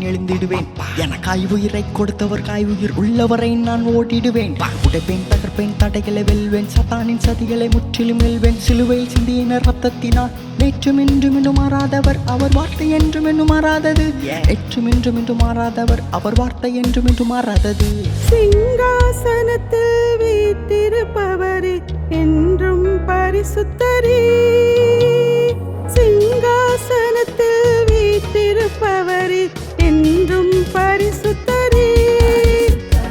எழுந்திடுவேன். எனக்காய் உயிரை கொடுத்தவர் காய் உயிர் உள்ளவரை நான் ஓட்டிடுவேன். உடைப்பேன், தகர்ப்பேன், தடைகளை வெல்வேன், சத்தானின் சதிகளை முற்றிலும் வெல்வேன். சிலுவையில் சிந்தியின ரத்தத்தினால் நேற்றும் இன்றும் இன்னும் மாறாதவர், அவர் வார்த்தை என்றும் இன்னும் மாறாதது. நேற்றும் இன்றும் இன்னும் மாறாதவர், அவர் வார்த்தை என்றும் இன்னும் மாறாதது. சிங்காசனத்தில் வீற்றிருப்பவரே என்றும் பரிசுத்தரே. சிங்காசனத்தில் வீற்றிருப்பவரே என்றும் பரிசுத்தரே.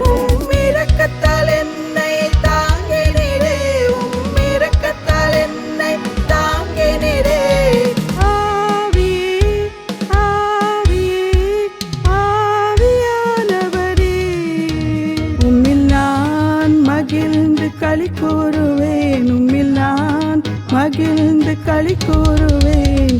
உம் இரக்கத்தால் என்னை தாங்கினீரே, உம் இரக்கத்தால் என்னை தாங்கினீரே. ஆவியே, ஆவியே, ஆவியானவரே, உம்மில் நான் மகிழ்ந்து களி கூறுவேன், உம்மில் நான் மகிழ்ந்து களி கூறுவேன்.